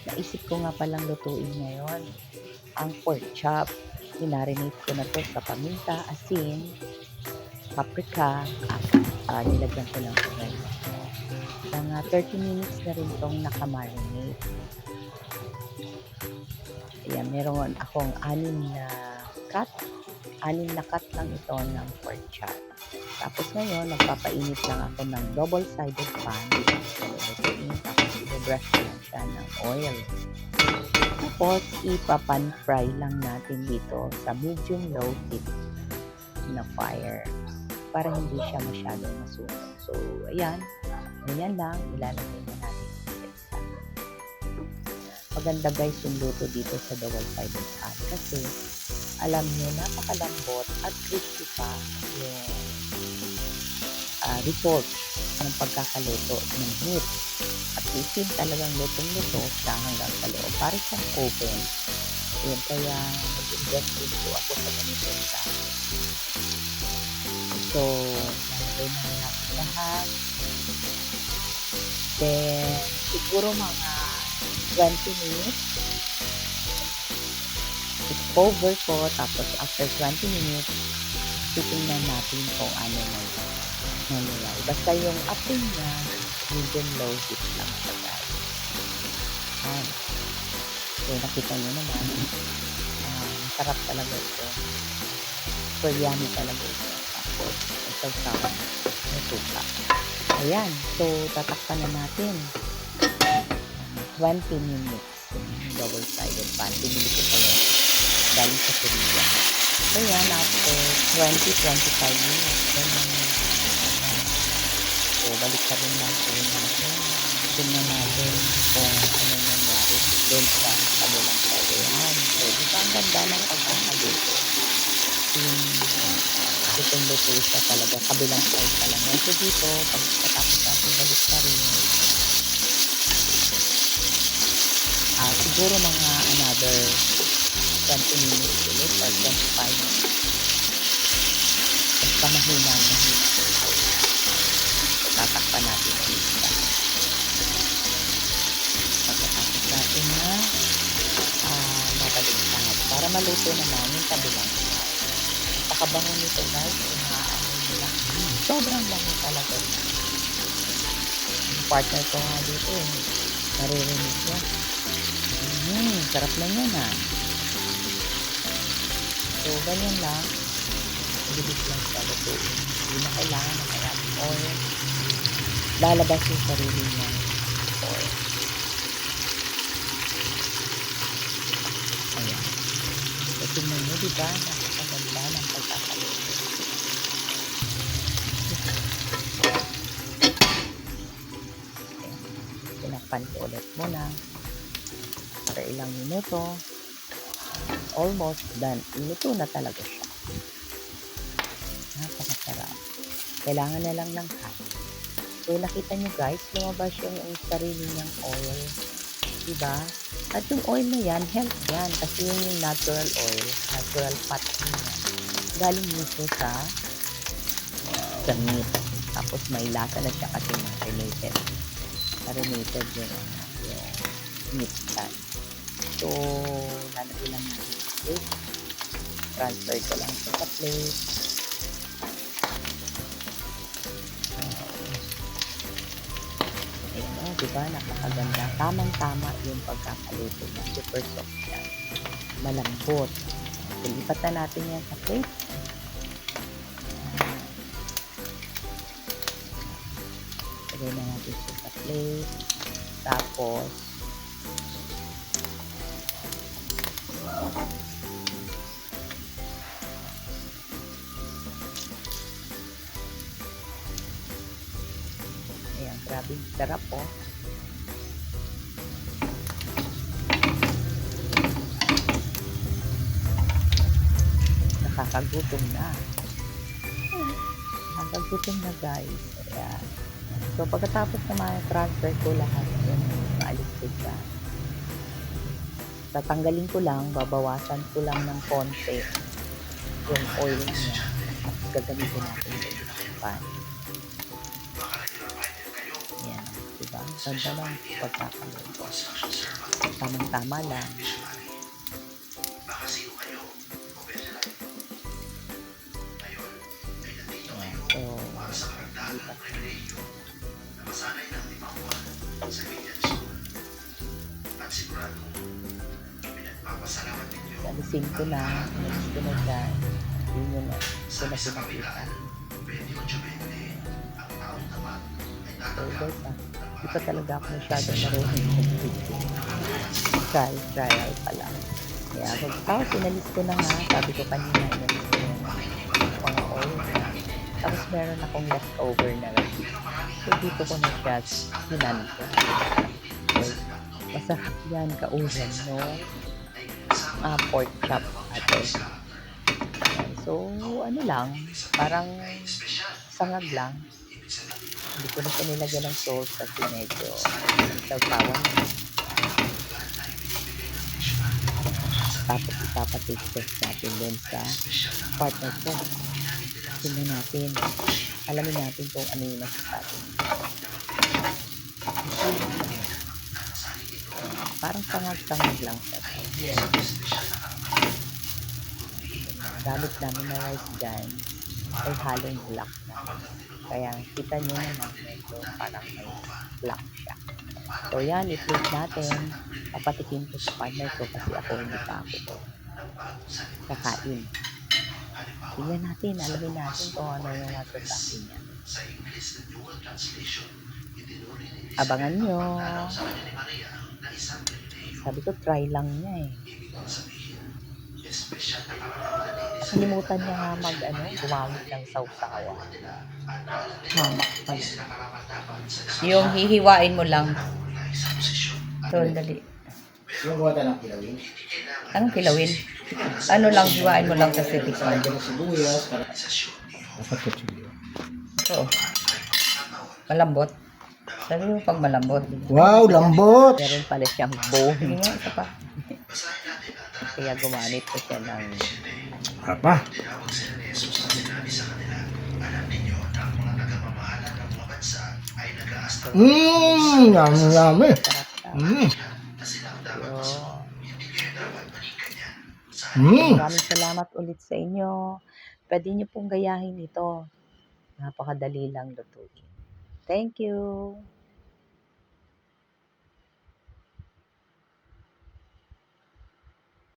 Naisip ko nga palang lutuin ngayon ang pork chop. Minarinate ko na 'to sa paminta, asin, paprika, nilagyan ko ng oregano. Mga 30 minutes na rin 'tong naka-marinate. Ayan, meron akong cut, 6 na cut lang ito ng pork chop. Tapos ngayon, magpapainit lang ako ng double-sided pan dito sa lulutuin. Tapos i-brush ko lang siya ng oil. Tapos, ipa-pan fry lang natin dito sa medium low heat na fire para hindi siya masyadong masunog. So, ayan. Ganyan lang. Ilalagay na natin sa maganda guys yung luto dito sa double-sided pan kasi alam nyo, napakalambot at crispy pa yung result ng pagkakaluto ng meat. At isin talagang lutong-luto siya hanggang sa loob. Para siyang oven. Ayan, kaya nag-invest din po ako sa ganitong dahil. So, lalagay na natin lahat. Then, siguro mga 20 minutes. I-cover ko. Tapos, after 20 minutes, titingnan natin kung ano nangyayari. Basta yung apoy niya, medium low heat lang siya guys. So, nakita nyo naman, sarap talaga ito. Super yummy talaga ito. Tapos, isaw-saw, may suka. Ayan, so, tatakpan na natin. 20 minutes. Double-sided pan. Pinili ko pa yun. Galing sa Korea. So, yan, after 20-25 minutes. So, balik ka rin lang po natin. Tingnan natin kung ano nangyari doon sa kabilang side. Ayan. So, dito ang ganda ng pagkakaluto. Itong luto siya talaga. Kabilang side pa lang. So, dito, pagkatapos natin balik ka rin. Siguro mga another 20 minutes ulit or 25 minutes. Basta mahina na hina. Tatakpan natin ulit siya. Pagkatapos natin na mabaliktad para maluto naman yung kabilang side. Pakabangon nito guys, inaamoy nila. Sobrang bango talaga. Yung partner ko nga dito naririnig niya. Sarap na yan So, ganyan lang. Bilis lang siya lutuin. Hindi na kailangan ng maraming oil. Lalabas yung sarili niya oil. Ayan. So, tingnan nyo, diba? Napakaganda ng pagkakaluto. Tinakpan ko ulit muna. After ilang minuto, almost done. Luto na talaga siya. Napakasarap. Kailangan na lang ng hot. So, nakita nyo guys, lumabas yung sarili niyang oil. Diba? At yung oil na yan, health yan. Kasi yun yung natural oil, natural fat niya. Galing nito sa meat. Tapos may lasa na siya kasi marinated. Marinated yung meat yan. So, lalagay lang natin sa plate. Transfer ko lang sa plate. Ayan diba? Napakaganda. Tamang-tama yung pagkakaluto niya. Super soft yan. Malambot. Ilipat na natin yan sa plate. Lagay na natin siya sa plate. Tapos, ayan, grabe sarap nakakagutom na. Nakakagutom na guys. Ayan. So, pagkatapos na transfer ko lahat yung maalis ko dyan. Tatanggalin ko lang, babawasan ko lang ng konti yung oil niya. Tapos gagamitin natin yung pan. Ayan, diba? Ganda lang pagkakaluto. Tamang-tama lang. Ayan, so, lipat. Alisin ko na, next ko na dyan. Yun yun na, ito na pinakita. So guys, di pa talaga ako masyadong marunong mag-cooking. Trial pa lang. Kaya tapos inalis ko na nga, sabi ko kanina, inalis ko yung mga oil na. Tapos meron akong leftover na rin. So dito ko na siya hinanto. So, masarap yan kaulan, no? Pork chop ate. So, ano lang, parang sangag lang. Hindi ko na siya nilagyan ng salt kasi medyo sausawan na. Tapos ipapataste test natin dun sa partner ko. Tingnan natin. Alamin natin kung ano yung masasabi. Parang sangag-sangag lang siya. Gamit namin na rice dyan ay halong black na. Kaya kita nyo naman medyo parang may black siya. So yan, i-plate natin. Papatikin ko sa partner ko kasi ako hindi pa ako to kakain. Tingnan natin, alamin natin kung ano yung masasabi niya. Abangan nyo. Sabi ko, try lang niya eh. Kalimutan niya nga gumamit ng sausawa. Hamak pa yun. Yung hihiwain mo lang. Ito, dali. Yung wata ng kilawin. Anong kilawin? Ano lang, hiwain mo lang kasi tikman. Lagyan ng sibuyas. Dapat kutsilyo. Ito. Malambot. Sabi mo pag malambot. Wow, lambot! Meron pala siyang bone. Isa pa. Kaya gumamit ko siya ng Apa? Yummy. Maraming salamat ulit sa inyo. Pwede niyo pong gayahin ito. Napakadali lang lutuin. Thank you.